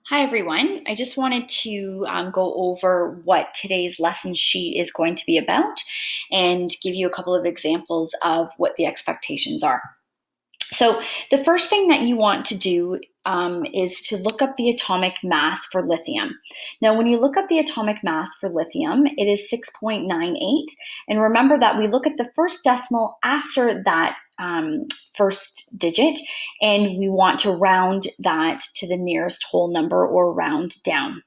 Hi everyone. I just wanted to go over what today's lesson sheet is going to be about and give you a couple of examples of what the expectations are. So the first thing that you want to do is to look up the atomic mass for lithium. Now, when you look up the atomic mass for lithium, it is 6.98. And remember that we look at the first decimal after that first digit, and we want to round that to the nearest whole number or round down.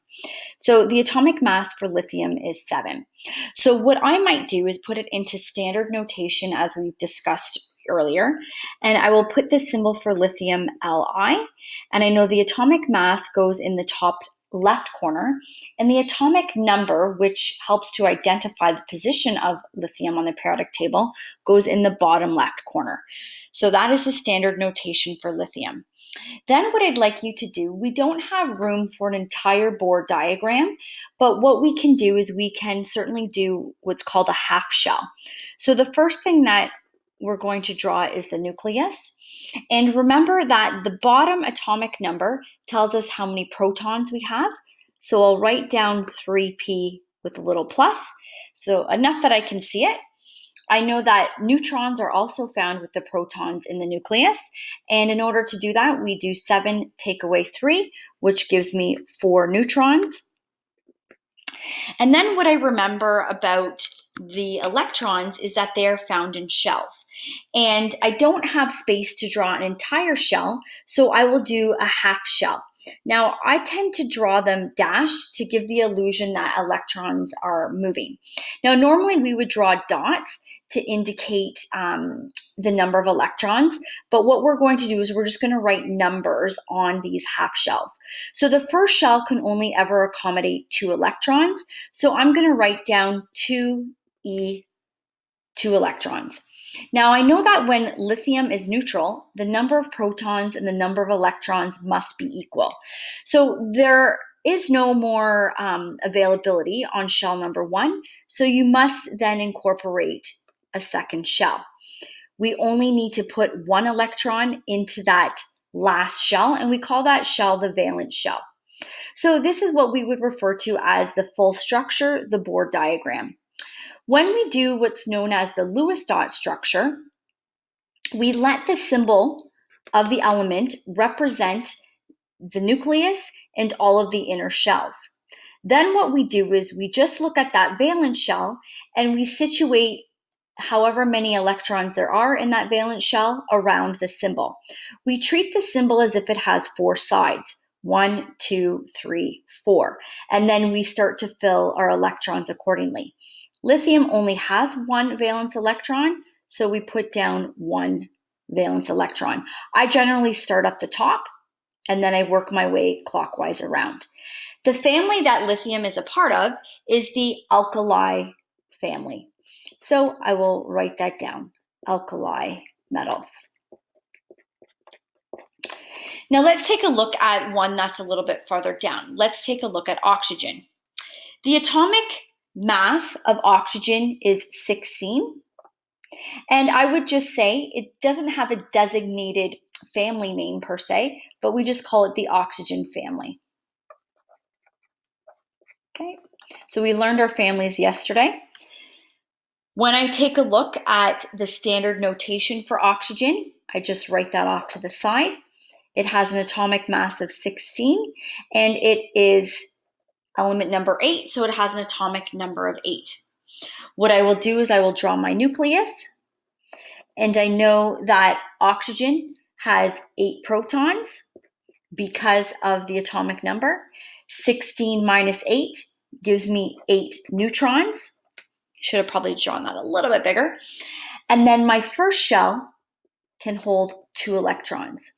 So the atomic mass for lithium is 7. So what I might do is put it into standard notation as we've discussed earlier, and I will put the symbol for lithium Li, and I know the atomic mass goes in the top left corner, and the atomic number, which helps to identify the position of lithium on the periodic table, goes in the bottom left corner. So that is the standard notation for lithium. Then what I'd like you to do, we don't have room for an entire board diagram, but what we can do is we can certainly do what's called a half shell. So the first thing that we're going to draw is the nucleus. And remember that the bottom atomic number tells us how many protons we have. So I'll write down 3p with a little plus, so enough that I can see it. I know that neutrons are also found with the protons in the nucleus. And in order to do that, we do 7 take away 3, which gives me 4 neutrons. And then what I remember about the electrons is that they're found in shells. And I don't have space to draw an entire shell, so I will do a half shell. Now, I tend to draw them dashed to give the illusion that electrons are moving. Now, normally we would draw dots to indicate the number of electrons, but what we're going to do is we're just going to write numbers on these half shells. So the first shell can only ever accommodate 2 electrons, so I'm going to write down 2e 2 electrons. Now, I know that when lithium is neutral, the number of protons and the number of electrons must be equal. So there is no more availability on shell number 1, so you must then incorporate a second shell. We only need to put 1 electron into that last shell, and we call that shell the valence shell. So this is what we would refer to as the full structure, the board diagram. When we do what's known as the Lewis dot structure, we let the symbol of the element represent the nucleus and all of the inner shells. Then what we do is we just look at that valence shell and we situate however many electrons there are in that valence shell around the symbol. We treat the symbol as if it has 4 sides. 1, 2, 3, 4. And then we start to fill our electrons accordingly. Lithium only has 1 valence electron, so we put down 1 valence electron. I generally start at the top, and then I work my way clockwise around. The family that lithium is a part of is the alkali family. So I will write that down, alkali metals. Now let's take a look at one that's a little bit farther down. Let's take a look at oxygen. The atomic mass of oxygen is 16. And I would just say it doesn't have a designated family name per se, but we just call it the oxygen family. Okay, so we learned our families yesterday. When I take a look at the standard notation for oxygen, I just write that off to the side. It has an atomic mass of 16, and it is element number 8, so it has an atomic number of 8. What I will do is I will draw my nucleus, and I know that oxygen has 8 protons because of the atomic number. 16 minus 8 gives me 8 neutrons. Should have probably drawn that a little bit bigger. And then my first shell can hold 2 electrons.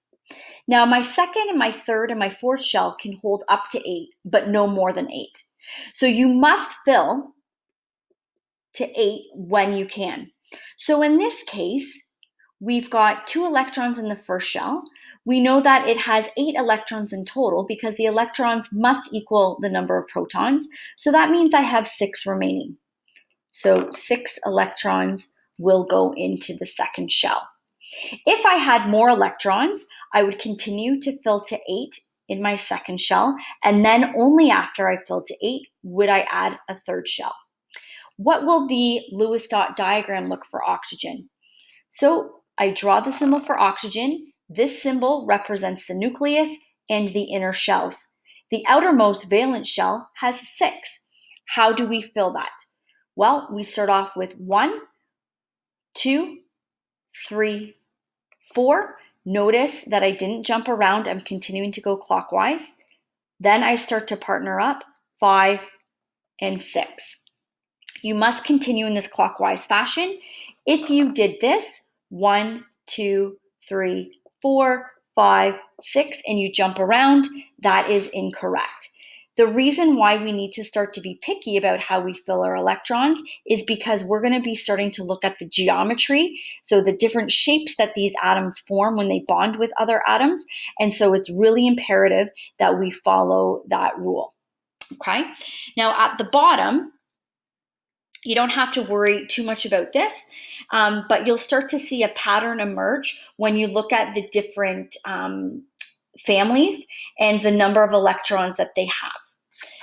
Now my second and my third and my fourth shell can hold up to 8, but no more than 8. So you must fill to 8 when you can. So in this case, we've got 2 electrons in the first shell. We know that it has 8 electrons in total because the electrons must equal the number of protons. So that means I have 6 remaining. So 6 electrons will go into the second shell. If I had more electrons, I would continue to fill to 8 in my second shell, and then only after I filled to 8 would I add a third shell. What will the Lewis dot diagram look for oxygen? So I draw the symbol for oxygen. This symbol represents the nucleus and the inner shells. The outermost valence shell has 6. How do we fill that? Well, we start off with 1, 2, 3, 4. Notice that I didn't jump around. I'm continuing to go clockwise. Then I start to partner up, 5 and 6. You must continue in this clockwise fashion. If you did this, 1, 2, 3, 4, 5, 6, and you jump around, that is incorrect. The reason why we need to start to be picky about how we fill our electrons is because we're going to be starting to look at the geometry, so the different shapes that these atoms form when they bond with other atoms, and so it's really imperative that we follow that rule. Okay? Now at the bottom, you don't have to worry too much about this, but you'll start to see a pattern emerge when you look at the different families and the number of electrons that they have.